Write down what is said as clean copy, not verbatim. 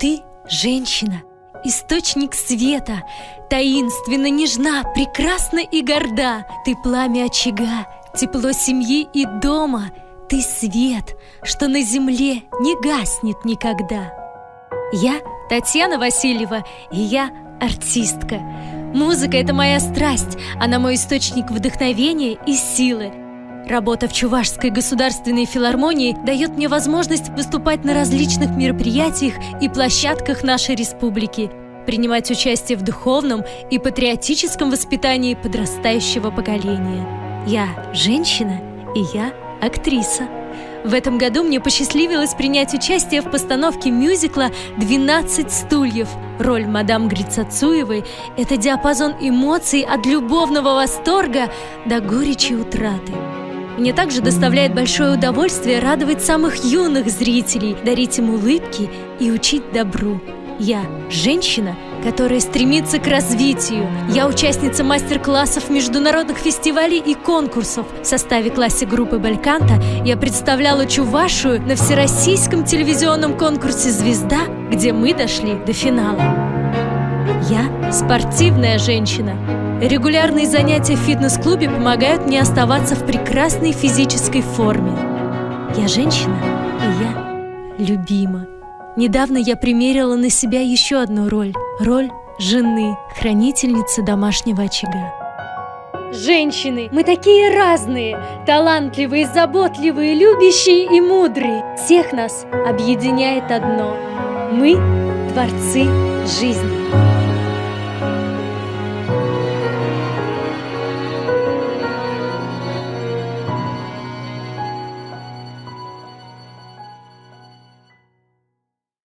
Ты женщина, источник света, таинственно нежна, прекрасна и горда. Ты пламя очага, тепло семьи и дома. Ты свет, что на земле не гаснет никогда. Я Татьяна Васильева, и я артистка. Музыка – это моя страсть, она мой источник вдохновения и силы. Работа в Чувашской государственной филармонии дает мне возможность выступать на различных мероприятиях и площадках нашей республики, принимать участие в духовном и патриотическом воспитании подрастающего поколения. Я женщина, и я актриса. В этом году мне посчастливилось принять участие в постановке мюзикла «12 стульев». Роль мадам Грицацуевой – это диапазон эмоций от любовного восторга до горечи утраты. Мне также доставляет большое удовольствие радовать самых юных зрителей, дарить им улыбки и учить добру. Я женщина, которая стремится к развитию. Я участница мастер-классов, международных фестивалей и конкурсов. В составе класса группы «Бельканто» я представляла Чувашию на всероссийском телевизионном конкурсе «Звезда», где мы дошли до финала. Я спортивная женщина. Регулярные занятия в фитнес-клубе помогают мне оставаться в прекрасной физической форме. Я женщина, и я любима. Недавно я примерила на себя еще одну роль – роль жены, хранительницы домашнего очага. Женщины, мы такие разные, талантливые, заботливые, любящие и мудрые. Всех нас объединяет одно – мы – творцы жизни.